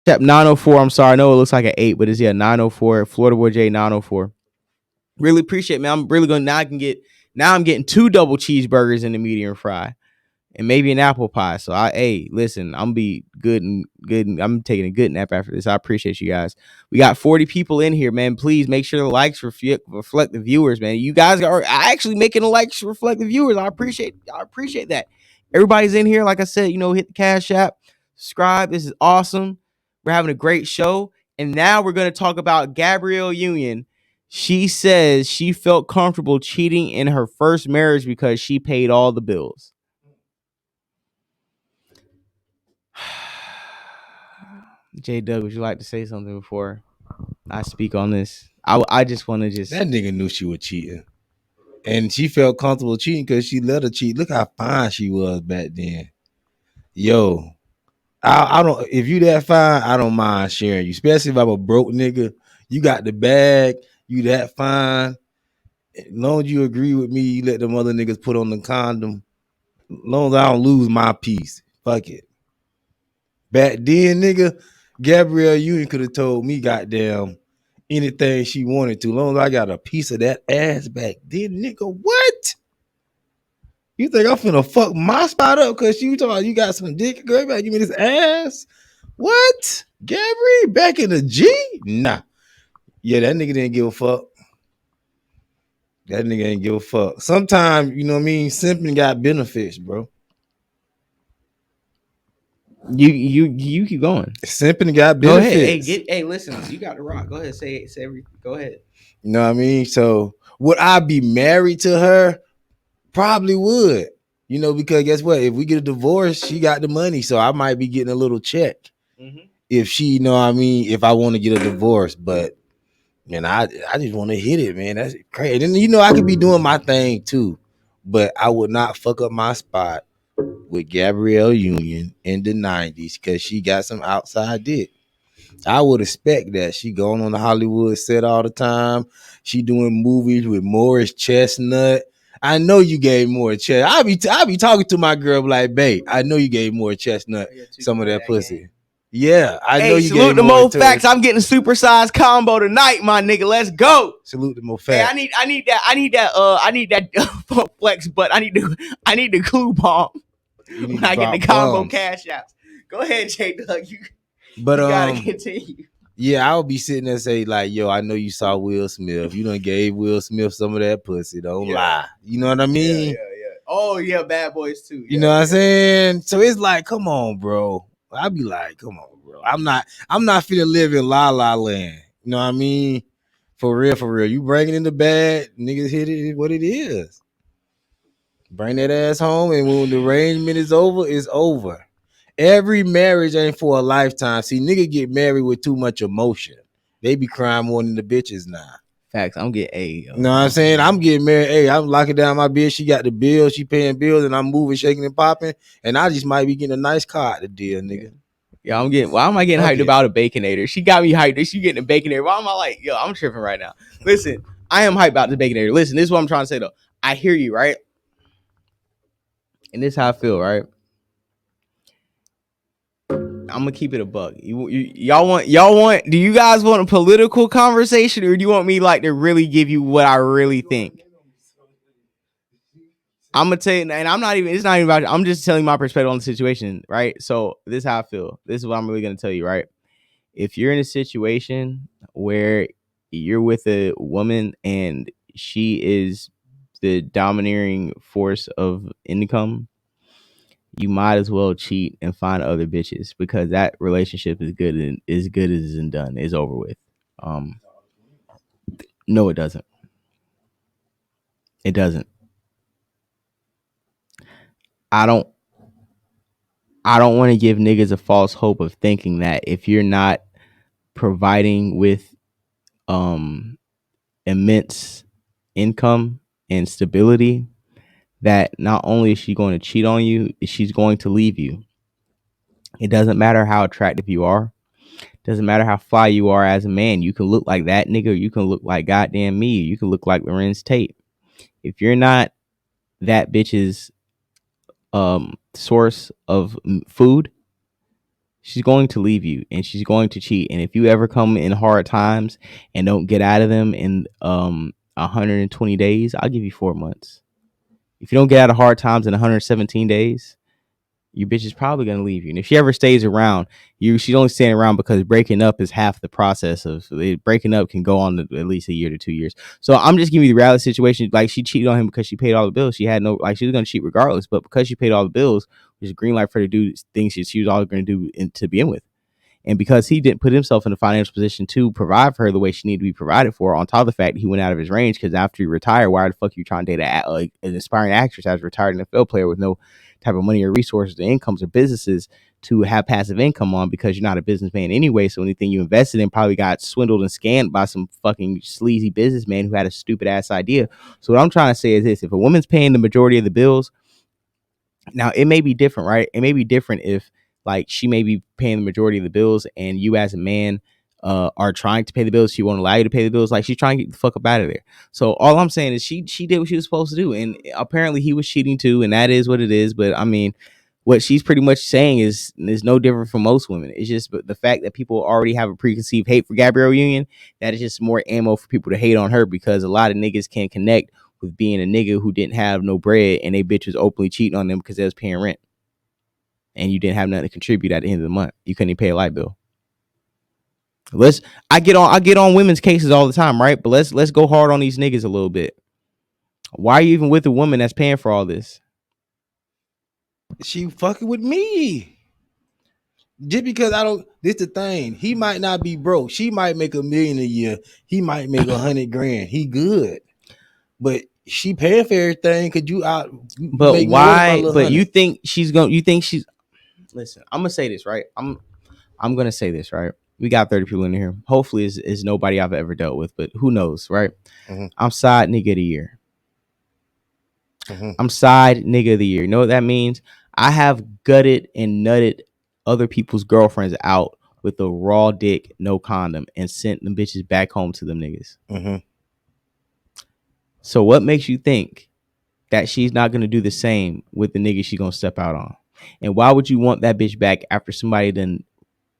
Step 904. I'm sorry. I know it looks like an 8, but it's 904. Florida Boy J 904. Really appreciate it, man. I'm really going to now I'm getting 2 double cheeseburgers in the medium fry and maybe an apple pie. So listen, I'm be good and I'm taking a good nap after this. I appreciate you guys. We got 40 people in here, man. Please make sure the likes reflect the viewers, man. You guys are actually making the likes reflect the viewers. I appreciate that. Everybody's in here. Like I said, hit the Cash App, subscribe. This is awesome. We're having a great show. And now we're going to talk about Gabrielle Union. She says she felt comfortable cheating in her first marriage because she paid all the bills. J Doug, would you like to say something before I speak on this? I just want to that nigga knew she was cheating, and she felt comfortable cheating because she let her cheat. Look how fine she was back then. Yo, I don't. If you that fine, I don't mind sharing you. Especially if I'm a broke nigga. You got the bag. You that fine. As long as you agree with me, you let them other niggas put on the condom. As long as I don't lose my piece. Fuck it. Back then, nigga, Gabrielle Union could have told me goddamn anything she wanted to. As long as I got a piece of that ass back then, nigga, what? You think I'm finna fuck my spot up because you talking you got some dick? Girl, you better give me this ass. What? Gabby back in the G? Nah. Yeah, that nigga didn't give a fuck. That nigga ain't give a fuck. Sometimes, you know what I mean, simping got benefits, bro. You keep going. Simping got Go benefits. ahead. Hey, listen, you got the rock. Go ahead, say everything. Go ahead. You know what I mean? So would I be married to her? Probably would. You know, because guess what? If we get a divorce, she got the money. So I might be getting a little check. Mm-hmm. If she, you know what I mean, if I want to get a divorce. But man, I just want to hit it, man. That's crazy. And you know, I could be doing my thing too. But I would not fuck up my spot with Gabrielle Union in the 90s because she got some outside dick. I would expect that. She going on the Hollywood set all the time. She doing movies with Morris Chestnut. I know you gave more Chestnut. I be talking to my girl like, babe, I know you gave more Chestnut some of that pussy. Game. Yeah, I know you salute gave the more Mo Facts. I'm getting supersized combo tonight, my nigga. Let's go. Salute the Mo Facts. Hey, I need that flex, but I need the glue bomb when I get the combo cash apps. Go ahead, J Doug. You gotta continue. Yeah, I would be sitting there and say, like, yo, I know you saw Will Smith. You done gave Will Smith some of that pussy. Don't lie. You know what I mean? Yeah. Oh, yeah, Bad Boys too. You know what I'm saying? So it's like, come on, bro. I'd be like, come on, bro. I'm not finna live in La La Land. You know what I mean? For real. You bring it in the bag, niggas hit it what it is. Bring that ass home, and when the arrangement is over, it's over. Every marriage ain't for a lifetime. See, nigga get married with too much emotion. They be crying more than the bitches now. Facts. I'm getting you know what I'm saying? I'm getting married. Hey, I'm locking down my bitch. She got the bills. She paying bills, and I'm moving, shaking, and popping. And I just might be getting a nice car at the deal, nigga. Yeah, why am I getting hyped about a Baconator? She got me hyped. She getting a Baconator. Why am I like, yo, I'm tripping right now. Listen, I am hyped about the Baconator. Listen, this is what I'm trying to say though. I hear you, right? And this is how I feel, right? I'm gonna keep it a buck. Y'all want? Do you guys want a political conversation, or do you want me like to really give you what I really think? I'm gonna tell you, and I'm not even. It's not even about. I'm just telling my perspective on the situation, right? So this is how I feel. This is what I'm really gonna tell you, right? If you're in a situation where you're with a woman and she is the domineering force of income, you might as well cheat and find other bitches because that relationship is good and as good as it's done. It's over with. No, it doesn't. It doesn't. I don't want to give niggas a false hope of thinking that if you're not providing with immense income and stability, that not only is she going to cheat on you, she's going to leave you. It doesn't matter how attractive you are. Doesn't matter how fly you are as a man. You can look like that nigga. You can look like goddamn me. You can look like Lorenz Tate. If you're not that bitch's source of food, she's going to leave you and she's going to cheat. And if you ever come in hard times and don't get out of them in 120 days, I'll give you 4 months. If you don't get out of hard times in 117 days, your bitch is probably gonna leave you. And if she ever stays around, she's only staying around because breaking up is half the process of breaking up can go on at least a year to 2 years. So I'm just giving you the reality situation. Like, she cheated on him because she paid all the bills. She had no, like, she was gonna cheat regardless, but because she paid all the bills, there's a green light for her to do things she was always gonna do to begin with. And because he didn't put himself in a financial position to provide for her the way she needed to be provided for, on top of the fact that he went out of his range, because after he retired, why the fuck are you trying to date an aspiring actress as a retired NFL player with no type of money or resources or incomes or businesses to have passive income on, because you're not a businessman anyway. So anything you invested in probably got swindled and scammed by some fucking sleazy businessman who had a stupid ass idea. So what I'm trying to say is this: if a woman's paying the majority of the bills, now it may be different, right? It may be different if, like, she may be paying the majority of the bills and you as a man are trying to pay the bills. She won't allow you to pay the bills. Like, she's trying to get the fuck up out of there. So all I'm saying is she did what she was supposed to do, and apparently he was cheating too, and that is what it is. But I mean, what she's pretty much saying is no different from most women. It's just the fact that people already have a preconceived hate for Gabrielle Union. That is just more ammo for people to hate on her, because a lot of niggas can't connect with being a nigga who didn't have no bread and they bitch was openly cheating on them because they was paying rent and you didn't have nothing to contribute at the end of the month. You couldn't even pay a light bill. I get on women's cases all the time, right? But let's go hard on these niggas a little bit. Why are you even with a woman that's paying for all this? She fucking with me. Just because I don't, this the thing. He might not be broke. She might make $1 million a year. He might make 100 grand. He good. But she paying for everything. Could you out? But make why? But you think she's gonna? You think she's? Listen, I'm gonna say this, right? I'm gonna say this, right? We got 30 people in here. Hopefully, is nobody I've ever dealt with, but who knows, right? Mm-hmm. I'm side nigga of the year. Mm-hmm. I'm side nigga of the year. You know what that means? I have gutted and nutted other people's girlfriends out with a raw dick, no condom, and sent them bitches back home to them niggas. Mm-hmm. So what makes you think that she's not gonna do the same with the nigga she's gonna step out on? And why would you want that bitch back after somebody done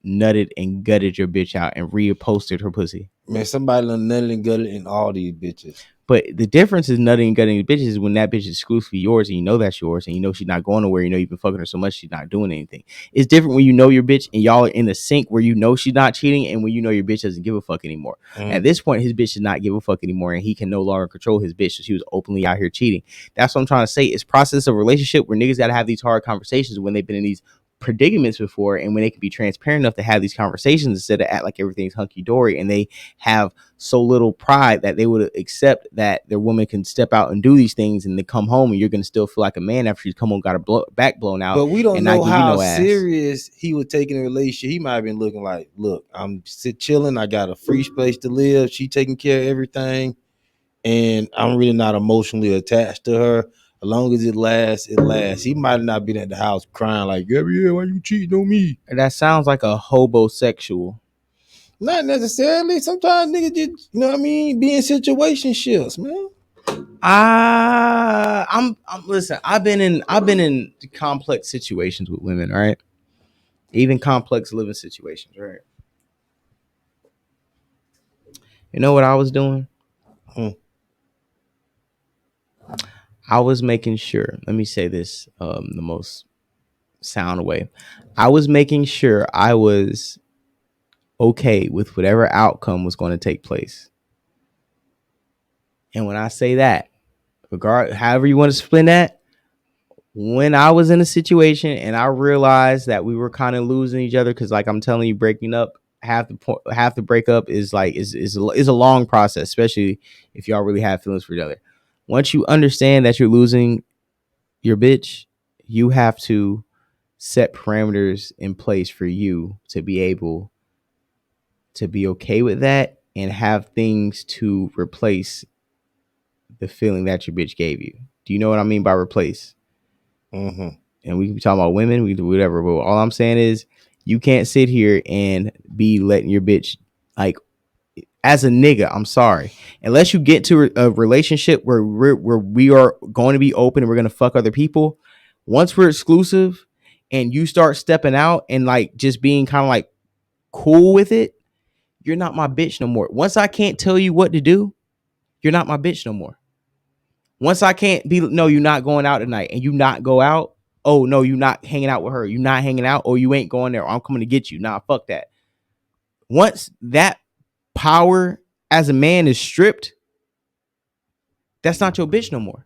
nutted and gutted your bitch out and reposted her pussy? Man, somebody done nutted and gutted in all these bitches. But the difference is nutting and gutting bitches is when that bitch is exclusively yours and you know that's yours and you know she's not going nowhere. You know you've been fucking her so much she's not doing anything. It's different when you know your bitch and y'all are in the sync where you know she's not cheating, and when you know your bitch doesn't give a fuck anymore. At this point, his bitch does not give a fuck anymore, and he can no longer control his bitch. So she was openly out here cheating. That's what I'm trying to say. It's process of relationship where niggas got to have these hard conversations when they've been in these predicaments before, and when they can be transparent enough to have these conversations instead of act like everything's hunky-dory, and they have so little pride that they would accept that their woman can step out and do these things, and they come home and you're going to still feel like a man after she's come home, got her back blown out. But we don't and know not give how you no ass. serious he would take in a relationship. He might have been looking like, look, I'm chilling, I got a free space to live, she taking care of everything, and I'm really not emotionally attached to her. As long as it lasts, it lasts. He might not been at the house crying like, Gabrielle, why you cheating on me? That sounds like a homosexual. Not necessarily. Sometimes niggas just, you know what I mean, be in situationships, man. I'm listen, I've been in complex situations with women, right? Even complex living situations, right? You know what I was doing? I was making sure, let me say this the most sound way. I was making sure I was okay with whatever outcome was going to take place. And when I say that, however you want to spin that, when I was in a situation and I realized that we were kind of losing each other, because like I'm telling you, breaking up, half the breakup is like is a long process, especially if y'all really have feelings for each other. Once you understand that you're losing your bitch, you have to set parameters in place for you to be able to be okay with that and have things to replace the feeling that your bitch gave you. Do you know what I mean by replace? Mm-hmm. And we can be talking about women, we do whatever. But all I'm saying is you can't sit here and be letting your bitch, like, as a nigga, I'm sorry, unless you get to a relationship where we are going to be open and we're going to fuck other people. Once we're exclusive and you start stepping out and like just being kind of like cool with it, you're not my bitch no more. Once I can't tell you what to do, you're not my bitch no more. Once I can't be, no, you're not going out tonight, and you not go out. Oh no, you not hanging out with her. You not hanging out, or you ain't going there. Or I'm coming to get you. Nah, fuck that. Once that power as a man is stripped, that's not your bitch no more.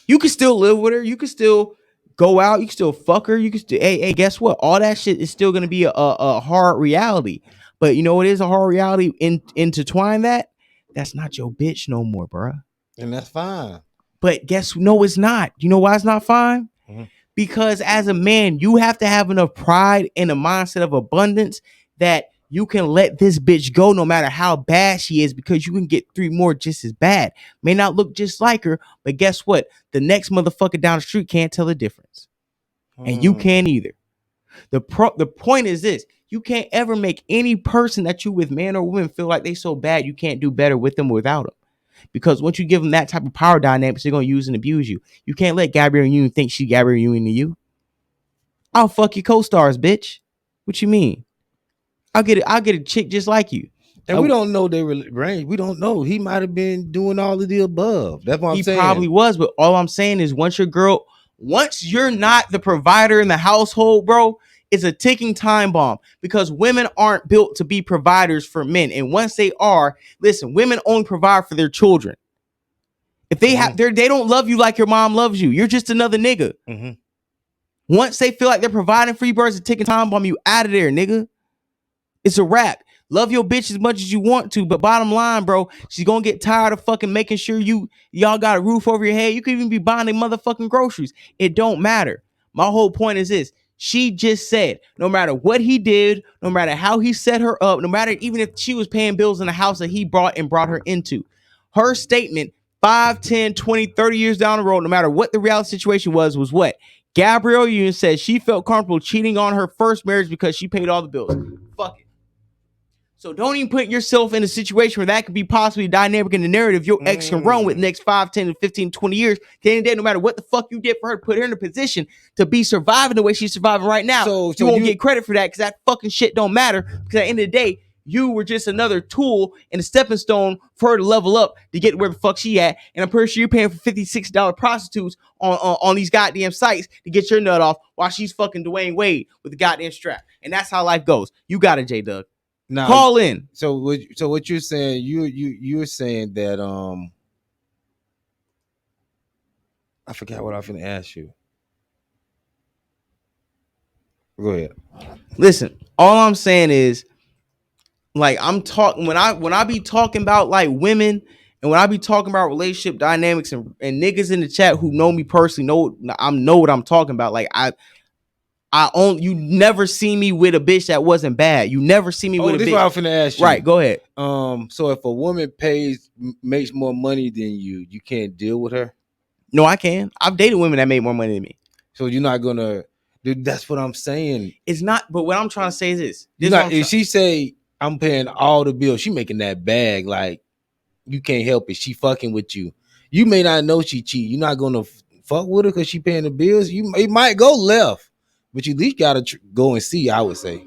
You can still live with her. You can still go out. You can still fuck her. You can still, hey, guess what? All that shit is still gonna be a hard reality. But you know what is a hard reality? Intertwine that. That's not your bitch no more, bruh. And that's fine. But guess no, it's not. You know why it's not fine? Mm-hmm. Because as a man, you have to have enough pride and a mindset of abundance that you can let this bitch go no matter how bad she is, because you can get 3 more just as bad. May not look just like her, but guess what? The next motherfucker down the street can't tell the difference. And you can't either. The point is this: you can't ever make any person that you with, man or woman, feel like they so bad you can't do better with them or without them. Because once you give them that type of power dynamics, they're going to use and abuse you. You can't let Gabrielle Union think she Gabrielle Union to you. I'll fuck your co-stars, bitch. What you mean? I'll get a chick just like you. And we don't know their range. We don't know. He might have been doing all of the above. That's what I'm saying. He probably was, but all I'm saying is once you're not the provider in the household, bro, it's a ticking time bomb, because women aren't built to be providers for men. And once they are, listen, women only provide for their children. If they have, they don't love you like your mom loves you. You're just another nigga. Mm-hmm. Once they feel like they're providing for you, bro, it's a ticking time bomb. You out of there, nigga. It's a wrap. Love your bitch as much as you want to, but bottom line, bro, she's gonna get tired of fucking making sure y'all got a roof over your head. You could even be buying motherfucking groceries. It don't matter. My whole point is this: she just said, no matter what he did, no matter how he set her up, no matter even if she was paying bills in the house that he brought her into, her statement 5, 10, 20, 30 years down the road, no matter what the reality situation was what? Gabrielle Union said she felt comfortable cheating on her first marriage because she paid all the bills. Fuck it. So don't even put yourself in a situation where that could be possibly dynamic in the narrative your ex can run with next 5, 10, 15, 20 years. At the end of the day, no matter what the fuck you did for her to put her in a position to be surviving the way she's surviving right now, so you won't get credit for that, because that fucking shit don't matter. Because at the end of the day, you were just another tool and a stepping stone for her to level up to get where the fuck she at. And I'm pretty sure you're paying for $50, $60 prostitutes on these goddamn sites to get your nut off while she's fucking Dwayne Wade with the goddamn strap. And that's how life goes. You got it, J-Doug. Now, call in. So what you're saying? You're saying that I forgot what I was going to ask you. Go ahead. Listen, all I'm saying is, like, I'm talking when I be talking about like women, and when I be talking about relationship dynamics, and niggas in the chat who know me personally know what I'm talking about. Like you never see me with a bitch that wasn't bad. You never see me with a bitch. This is what I was finna ask you. Right, go ahead. So if a woman makes more money than you can't deal with her? No, I can. I've dated women that made more money than me. So you're not gonna, dude? That's what I'm saying. It's not. But what I'm trying to say is this: if she say I'm paying all the bills, she making that bag, like you can't help it. She fucking with you. You may not know she cheat. You're not gonna fuck with her because she paying the bills. It might go left. But you at least gotta go and see, I would say.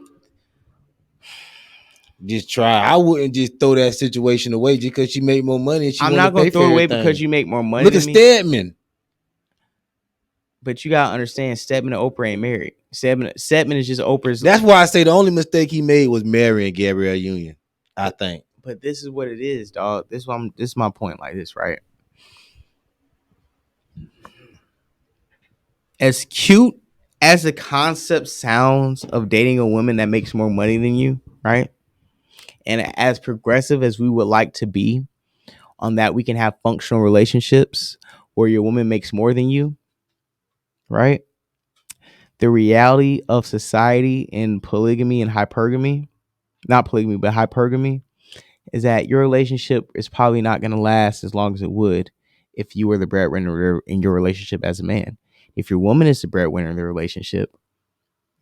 Just try. I wouldn't just throw that situation away just because she made more money. And I'm not going to throw it away because you make more money. Look at Stedman. But you got to understand, Stedman and Oprah ain't married. Stedman is just Oprah's. That's why I say the only mistake he made was marrying Gabrielle Union, I think. But this is what it is, dog. This is my point like this, right? As cute as the concept sounds of dating a woman that makes more money than you, right? And as progressive as we would like to be on that, we can have functional relationships where your woman makes more than you, right? The reality of society in polygamy and hypergamy, not polygamy, but hypergamy, is that your relationship is probably not going to last as long as it would if you were the breadwinner in your relationship as a man. If your woman is the breadwinner in the relationship,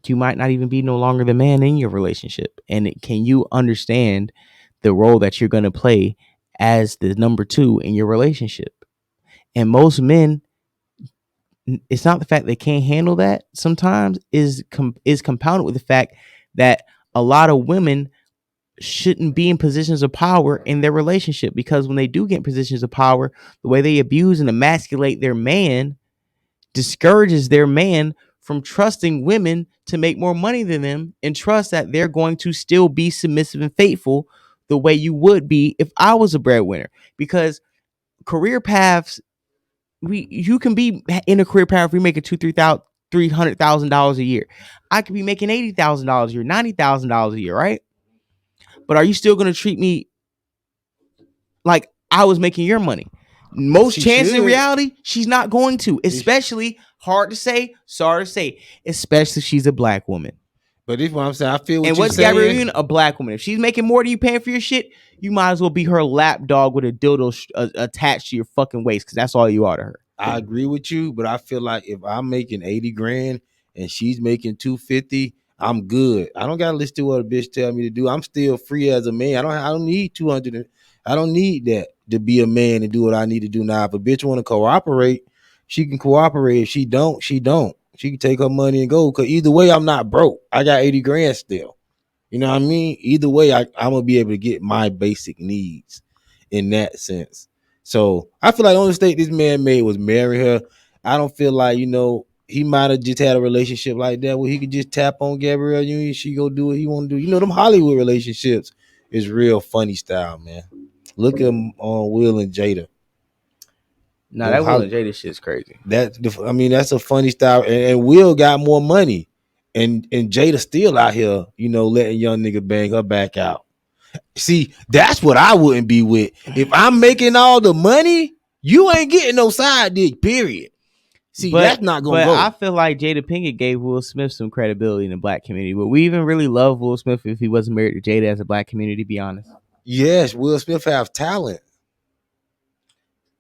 you might not even be no longer the man in your relationship. And can you understand the role that you're going to play as the number 2 in your relationship? And most men it's not the fact they can't handle that sometimes is compounded with the fact that a lot of women shouldn't be in positions of power in their relationship, because when they do get in positions of power, the way they abuse and emasculate their man discourages their man from trusting women to make more money than them and trust that they're going to still be submissive and faithful the way you would be if I was a breadwinner. Because career paths, you can be in a career path if you're making $300,000 a year. I could be making $80,000 a year, $90,000 a year, right? But are you still going to treat me like I was making your money? Most chances in reality, she's not going to. Especially, hard to say, sorry to say, especially if she's a black woman. But this is what I'm saying. I feel what and you're what's saying. Gabrielle Union? A black woman. If she's making more than you paying for your shit, you might as well be her lap dog with a dildo attached to your fucking waist, because that's all you are to her. I agree with you, but I feel like if I'm making 80 grand and she's making 250, I'm good. I don't gotta listen to what a bitch tell me to do. I'm still free as a man. I don't need 200. I don't need that to be a man and do what I need to do now. If a bitch want to cooperate, she can cooperate. If she don't, she don't. She can take her money and go. Cause either way, I'm not broke. I got 80 grand still. You know what I mean? Either way, I'm gonna be able to get my basic needs in that sense. So I feel like the only mistake this man made was marry her. I don't feel like, he might have just had a relationship like that where he could just tap on Gabrielle Union. She go do what he want to do. Them Hollywood relationships is real funny style, man. Look at him on Will and Jada. No, that Will and Jada shit's crazy. That's a funny style. And Will got more money. And Jada still out here, letting young nigga bang her back out. See, that's what I wouldn't be with. If I'm making all the money, you ain't getting no side dick, period. See, that's not going to go. I feel like Jada Pinkett gave Will Smith some credibility in the black community. Would we even really love Will Smith if he wasn't married to Jada as a black community, to be honest? Yes, Will Smith have talent.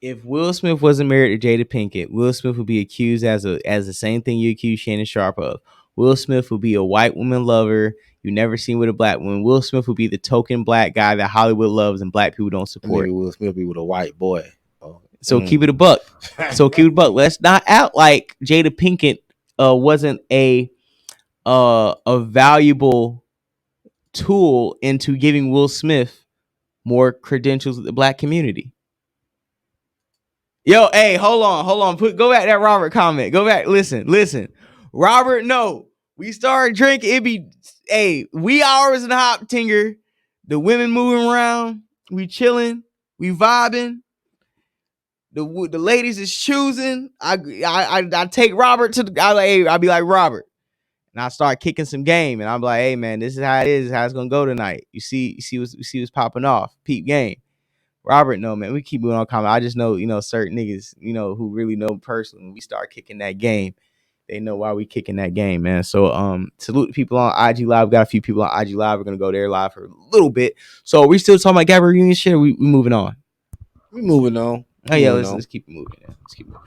If Will Smith wasn't married to Jada Pinkett, Will Smith would be accused as the same thing you accuse Shannon Sharpe of. Will Smith would be a white woman lover you never seen with a black woman. Will Smith would be the token black guy that Hollywood loves and black people don't support. Maybe Will Smith be with a white boy. So keep it a buck. Let's not act like Jada Pinkett wasn't a valuable tool into giving Will Smith more credentials with the black community. Yo, hey, hold on. Go back to that Robert comment. Go back. Listen. Robert, no. We started drinking. It be, wee hours in the hop tinger. The women moving around. We chilling. We vibing. The ladies is choosing. I take Robert to I'll be like, Robert. And I start kicking some game. And I'm like, hey, man, this is how it is. How it's going to go tonight. You see what's popping off. Peep game. Robert, no, man, we keep moving on comment. I just know, certain niggas, who really know personally, when we start kicking that game, they know why we kicking that game, man. So, salute the people on IG Live. We got a few people on IG Live. We're going to go there live for a little bit. So, are we still talking about Gabrielle Union shit, or we moving on? We moving on. Oh, yeah, let's keep moving. Let's keep moving.